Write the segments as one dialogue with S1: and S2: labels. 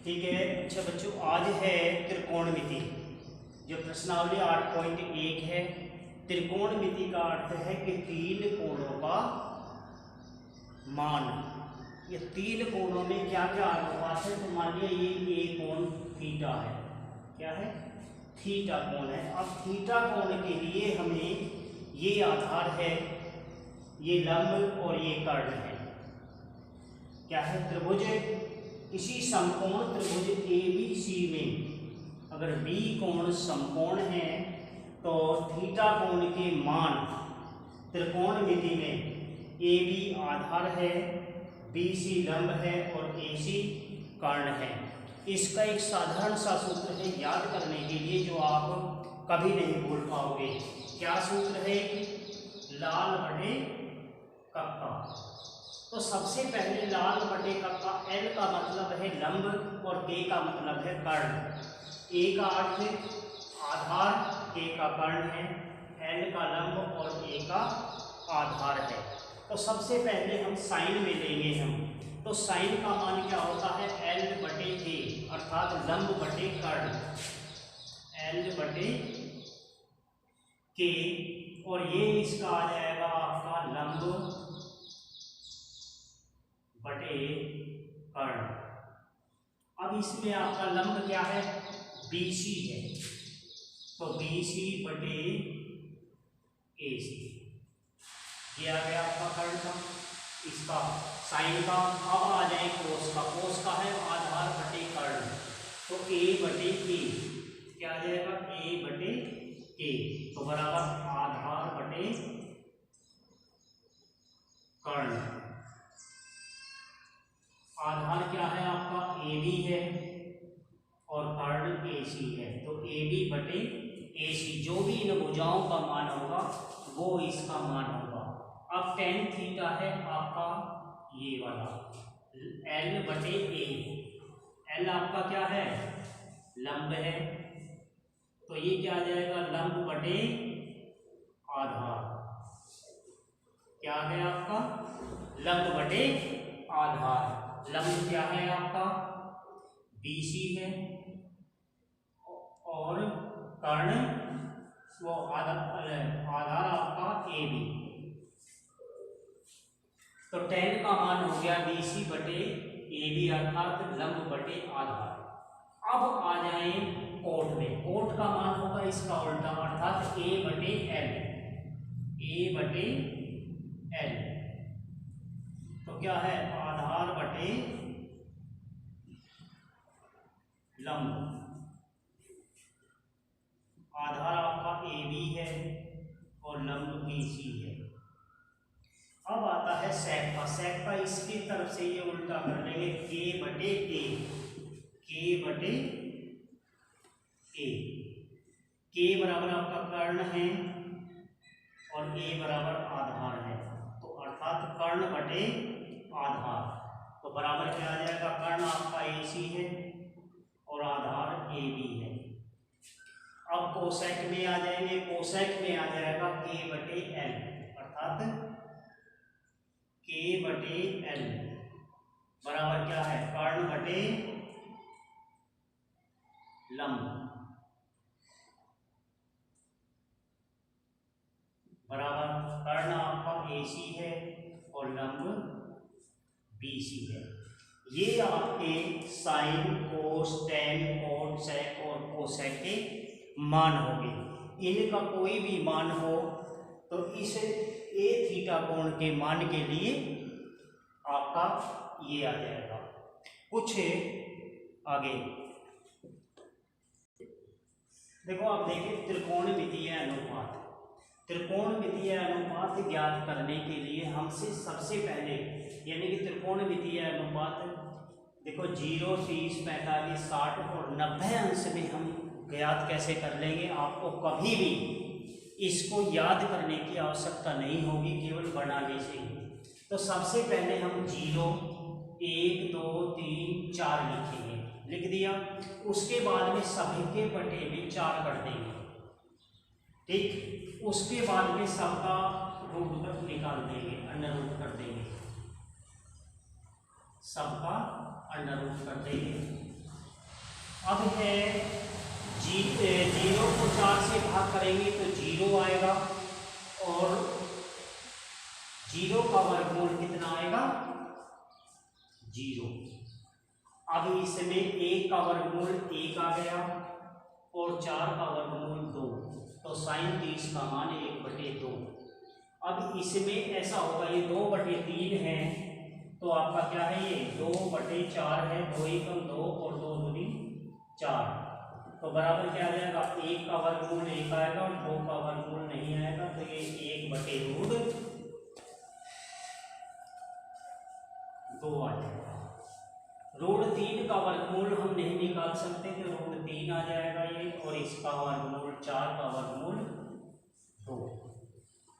S1: ठीक है। अच्छा बच्चों, आज है त्रिकोणमिति। जो प्रश्नावली 8.1 है, त्रिकोणमिति का अर्थ है कि तीन कोणों का मान। ये तीन कोणों में क्या क्या अनुपात है। तो मान लिया ये कोण थीटा है, क्या है, थीटा कोण है। अब थीटा कोण के लिए हमें ये आधार है, ये लंब और ये कर्ण है। क्या है, त्रिभुज, किसी समकोण त्रिभुज ABC में अगर B कोण समकोण है तो थीटा कोण के मान त्रिकोणमिति में AB आधार है, BC लंब है और AC कर्ण है। इसका एक साधारण सा सूत्र है याद करने के लिए, जो आप कभी नहीं भूल पाओगे। क्या सूत्र है, लाल बटे कक्का। तो सबसे पहले लाल बटे कक्का, L का मतलब है लंब और K का मतलब है कर्ण। A का अर्थ आधार, K का कर्ण है, L का लंब और A का आधार है। तो सबसे पहले हम साइन में लेंगे हम। तो साइन का मान क्या होता है, L बटे K, अर्थात लंब बटे कर्ण, L बटे K, और ये इसका आ जाएगा आपका लंब बटे कर्ण। अब इसमें आपका लंब क्या है, BC है, तो BC बटे AC, ये आ गया आपका कर्ण का, इसका साइन का। अब आ जाए कोस का। कोस का है आधार बटे कर्ण, तो A बटे K, क्या आ जाएगा, A बटे K, तो बराबर आधार बटे कर्ण। आधार क्या है आपका, AB है और कर्ण AC है, तो AB बटे AC, जो भी इन भुजाओं का मान होगा वो इसका मान होगा। अब tan थीटा है आपका ये वाला, L बटे A, L आपका क्या है, लंब है, तो ये क्या आ जाएगा, लंब बटे आधार। क्या आ गया आपका, लंब बटे आधार। लंब क्या है आपका, BC है और कर्ण वो आधार आपका AB। तो tan का मान हो गया BC बटे AB, अर्थात लंब बटे आधार। अब आ जाए कोट में। कोट का मान होगा इसका उल्टा, अर्थात A बटे L, A बटे L। तो क्या है, आधार बटे लंब। आधार आपका AB है और लंब BC है। अब आता है सेक का। सेक का इसकी तरफ से ये उल्टा कर लेंगे, K बटे A, K बटे A। K बराबर आपका कर्ण है और A बराबर आधार है, तो अर्थात कर्ण बटे आधार। तो बराबर क्या आ जाएगा, कर्ण आपका AC है और आधार AB है। अब कोसेक में आ जाएंगे। कोसेक में आ जाएगा K बटे L, अर्थात K बटे L बराबर क्या है, कर्ण बटे लंब, बराबर कर्ण आपका AC है और लंब BC है। ये आपके साइन, कोस, टैन, कोट, सेक और कोसेक के मान होंगे। इनका कोई भी मान हो तो इस A थीटा कोण के मान के लिए आपका ये आ जाएगा। कुछ आगे देखो, आप देखिए त्रिकोणमितीय अनुपात। त्रिकोणमितीय अनुपात ज्ञात करने के लिए हमसे सबसे पहले, यानी कि त्रिकोणमितीय अनुपात देखो 0, 30, 45, 60 और 90 अंश में हम ज्ञात कैसे कर लेंगे। आपको कभी भी इसको याद करने की आवश्यकता नहीं होगी, केवल बनाने से ही। तो सबसे पहले हम 0, 1, 2, 3, 4 लिखेंगे, लिख दिया। उसके बाद में सभी के बटे में 4 कर देंगे, ठीक। उसके बाद में सबका रूट कर निकाल देंगे, अंडर रूट कर देंगे, सबका अंडर रूट कर देंगे। अब है जीरो को 4 से भाग करेंगे तो 0 आएगा, और 0 का वर्गमूल कितना आएगा? 0। अब इसमें 1 का वर्गमूल 1 आ गया और 4 का वर्गमूल 2, तो sin 30 का मान 1/2। अब इसमें ऐसा होगा, ये 2/3 है, तो आपका क्या है, ये 2/4 है, 2 एकम 2 और 2 दूनी 4, तो बराबर क्या आ जाएगा? 1 का वर्गमूल 1 आएगा और 2 का वर्गमूल नहीं आएगा, तो ये 1/√2 आ जाएगा। √3 का वर्गमूल हम नहीं निकाल सकते, तो √3 आ जाएगा ये, और इसका वर्गमूल 4 का वर्गमूल 2।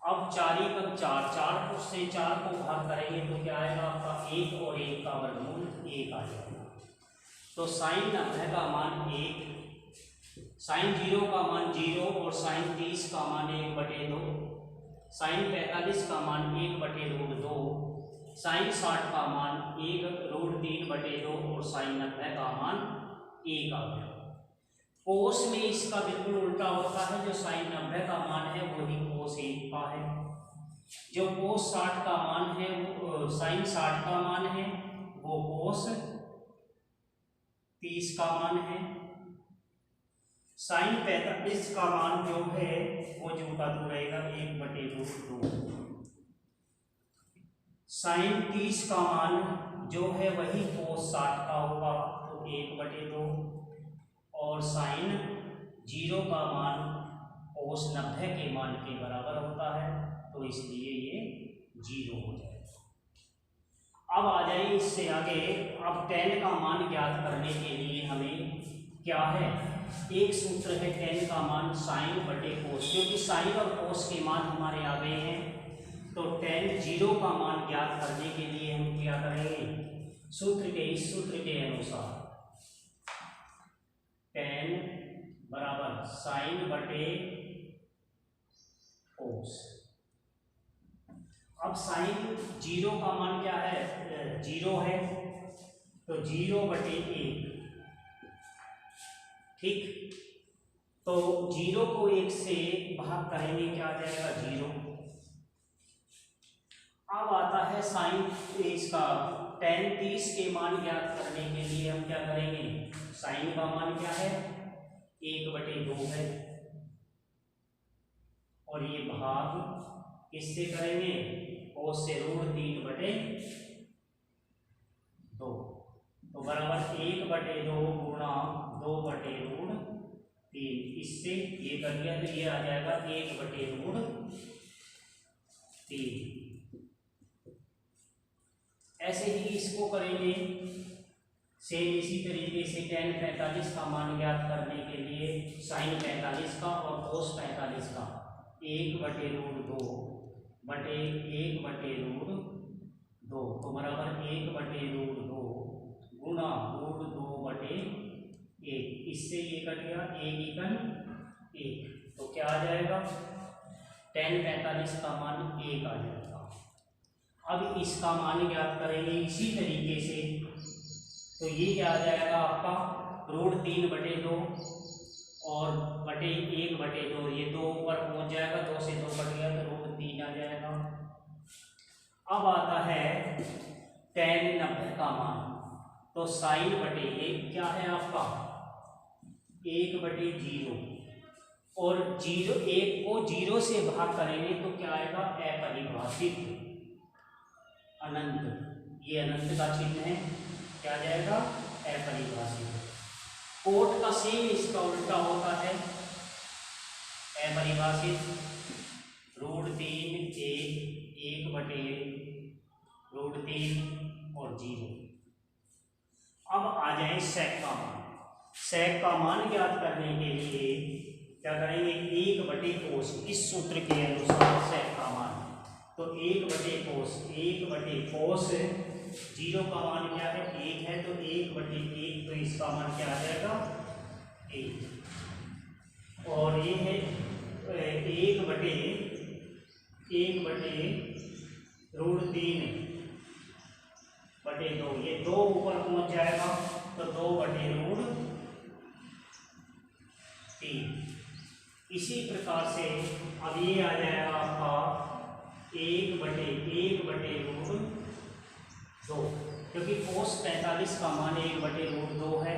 S1: अब 4 एकम 4, 4 से 4 को भाग करेंगे तो क्या आएगा आपका? 1 और 1 का वर्गमूल 1 आ जाएगा। तो sin 90 का मान 1, sin 0 का मान 0 और sin 30 का मान 1/2, sin 45 का मान 1/√2, sin 60 का मान 1√3/2 और sin 90 का मान 1 आ गया। कोस में इसका बिल्कुल उल्टा होता है, जो sin 90 का मान है वही कोस 1 का है, जो कोस 60 का मान है वो sin 60 का मान है वो कोस 30 का मान है। sin 45 का मान जो है वो जो का तो रहेगा 1/√2। sin 30 का मान जो है वही कोस 60 का होगा, तो 1/2, और sin 0 का मान कोस 90 के मान के बराबर होता है, तो इसलिए ये 0 हो जाएगा। अब आ जाइए इससे आगे। अब tan का मान ज्ञात करने के लिए हमें क्या है, एक सूत्र है tan का मान sin/cos, क्योंकि sin और cos के मान हमारे आ गए हैं, तो tan 0 का मान ज्ञात करने के लिए हम क्या करेंगे, इस सूत्र के अनुसार tan बराबर sin/cos। अब sin 0 का मान क्या है, 0 है, तो 0/1, ठीक। तो 0 को 1 से भाग करेंगे, क्या आ जाएगा? 0। अब आता है sin इसका tan 30 के मान ज्ञात करने के लिए हम क्या करेंगे, sin का मान क्या है, 1/2 है, और ये भाग किससे करेंगे, cos से √3/2, तो बराबर 1/2 गुणा 2/√3, इससे ये कर लिया तो ये आ जाएगा 1/√3। ऐसे ही इसको करेंगे सेम इसी तरीके से। tan 45 का मान ज्ञात करने के लिए sin 45 का और cos 45 का 1/√2 तो बराबर 1/√2 गुणा √2/1, इससे ये कट गया 1 तो क्या आ जाएगा, tan 45 का मान 1 आ जाएगा। अब इसका मान ज्ञात करेंगे इसी तरीके से, तो ये क्या आ जाएगा आपका √3/2 और बटे 1/2, ये 2 ऊपर पहुंच जाएगा, 2 से 2 कट गया तो √3 आ जाएगा। अब आता है tan 90 का मान, तो sin/1 क्या है आपका 1/0, और 1 को 0 से भाग करेंगे तो क्या आएगा, अपरिभाषित अनंत, ये अनंत का चिन्ह है, क्या जाएगा अपरिभाषित। कोट का सेम इसका उल्टा होता है, अपरिभाषित √3 1/√3 और 0। अब आ जाए sec का मान। sec का मान ज्ञात करने के लिए क्या करेंगे, 1/cos, इस सूत्र के अनुसार sec का मान, तो 1/cos 0 का मान क्या है, 1 है, तो 1/1, तो इसका मान क्या आ जाएगा 1, और ये है 1/√3/2, ये 2 ऊपर पहुंच जाएगा, तो 2/√3 इसी प्रकार से अब ये आ जाएगा आपका 1/√2, क्योंकि कोस 45 का मान 1/√2 है,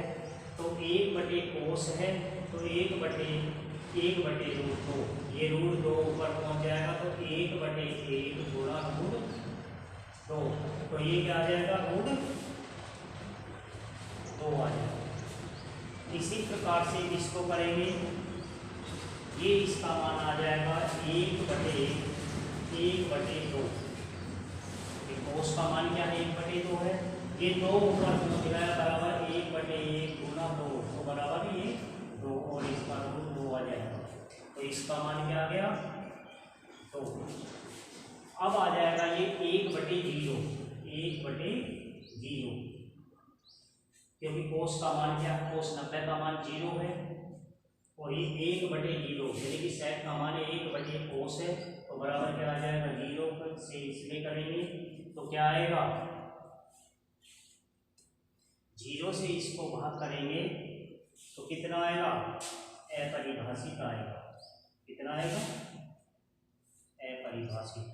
S1: तो 1/कोस है तो 1/√2, ये √2 ऊपर पहुंच जाएगा तो 1/1 गुणा √2, तो ये क्या आ जाएगा √2 आ जाएगा। इसी प्रकार से इसको करेंगे, ये इसका मान आ जाएगा 1/2, कोस का मान क्या है 1/2 है, ये 2 ऊपर पहुंच गया बराबर 1/1 गुणा 2, तो बराबर ये 2 और इसका √2 आ जाएगा, तो इसका मान क्या आ गया 2। अब आ जाएगा ये 1/0, क्योंकि कोस का मान क्या है, कोस 90 का मान 0 है, और ये 1/0 यानी कि सेक का मान 1/कोस है, तो बराबर क्या आ जाएगा 0 से इसमें करेंगे तो क्या आएगा 0 से इसको भाग करेंगे तो कितना आएगा अपरिभाषित आएगा, कितना आएगा अपरिभाषित।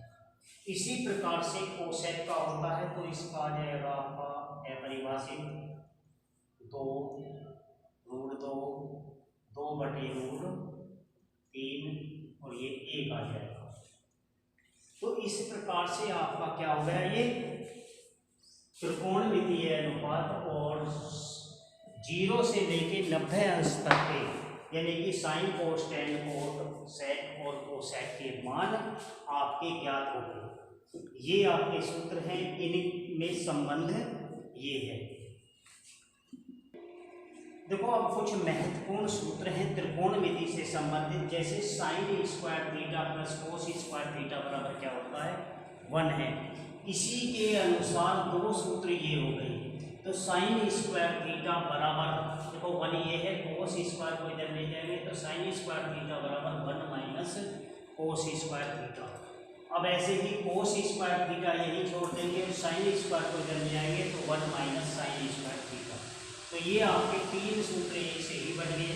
S1: इसी प्रकार से कोसेक का होता है तो इसका आ जाएगा आपका अपरिभाषित 2/√3 और ये 1 आ जाएगा। तो इस प्रकार से आपका क्या हो गया, ये त्रिकोणमितीय अनुपात और 0 से लेके 90 अंश तक के यानी कि sin cos tan cot sec और कोसेक के मान आपके ज्ञात हो गए। ये आपके सूत्र हैं, इनमें संबंध ये है। देखो अब कुछ महत्वपूर्ण सूत्र हैं त्रिकोणमिति से संबंधित, जैसे sine square theta plus cos square theta बराबर क्या होता है 1 है। इसी के अनुसार 2 सूत्र ये हो गए, तो साइन स्क्वायर थीटा बराबर देखो 1 ये है, कोस स्क्वायर को इधर ले जाएंगे तो साइन स्क्वायर थीटा बराबर 1 माइनस कोस स्क्वायर थीटा। अब ऐसे ही कोस स्क्वायर थीटा यही छोड़ देंगे, साइन स्क्वायर को इधर ले जाएंगे तो 1 माइनस साइन स्क्वायर थीटा। तो ये आपके 3 सूत्र एक से ही बन गए।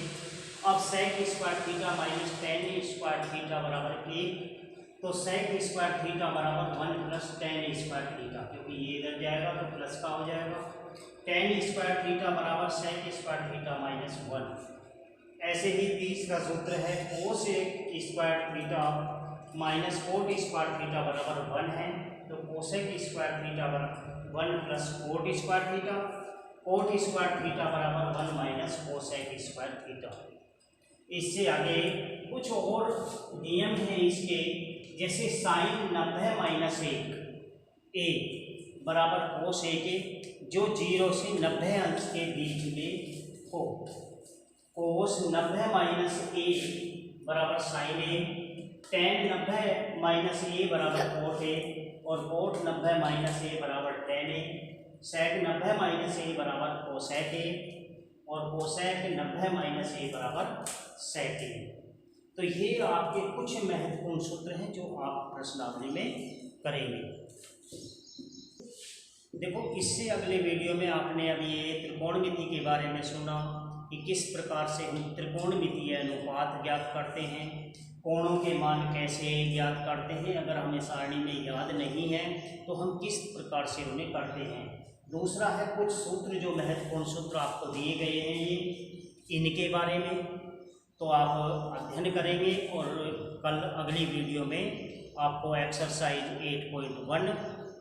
S1: अब sec square theta minus tan square theta बराबर 1, तो सेक स्क्वायर थीटा बराबर 1 प्लस टेन स्क्वायर थीटा, क्योंकि ये इधर जाएगा तो प्लस का हो जाएगा। टेन स्क्वायर थीटा बराबर सेक स्क्वायर थीटा माइनस 1। ऐसे ही तीसरा सूत्र है cos square theta minus cot square theta बराबर 1 है, तो कोसेक स्क्वायर थीटा बराबर 1 plus coat square theta, coat square theta बराबर 1 माइनस कोसेक स्क्वायर थीटा। इससे आगे कुछ और नियम हैं इसके, जैसे साइन 90 माइनस 1 बराबर कोस 1 जो 0 से 90 अंश के बीच में हो। कोस 90 माइनस 1 बराबर साइन 1, टेन 90 माइनस बराबर कोट और कोट 90 माइनस बराबर टेन सेक 90 माइनस बराबर कोसेक और कोसेक 90 माइनस बराबर सेक। तो ये आपके कुछ महत्वपूर्ण सूत्र हैं जो आप प्रश्नावली में करेंगे। देखो इससे अगले वीडियो में आपने अभी ये त्रिकोणमिति के बारे में सुना कि किस प्रकार से हम त्रिकोणमितीय अनुपात ज्ञात करते हैं, कोणों के मान कैसे ज्ञात करते हैं, अगर हमें सारणी में याद नहीं है तो हम किस प्रकार से उन्हें करते हैं। दूसरा है कुछ सूत्र जो महत्वपूर्ण सूत्र आपको दिए गए हैं ये, इनके बारे में तो आप अध्ययन करेंगे और कल अगली वीडियो में आपको एक्सरसाइज 8.1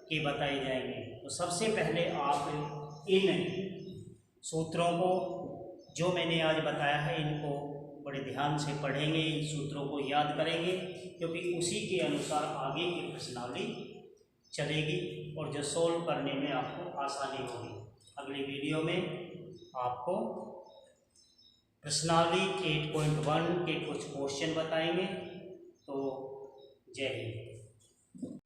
S1: के बताए जाएंगे। तो सबसे पहले आप इन सूत्रों को जो मैंने आज बताया है इनको बड़े ध्यान से पढ़ेंगे, इन सूत्रों को याद करेंगे, क्योंकि उसी के अनुसार आगे की प्रश्नावली चलेगी और जो सोल्व करने में आपको आसानी होगी। अगली वीडियो में आपको प्रश्नावली 8.1 के कुछ क्वेश्चन बताएंगे। तो जय हिंद।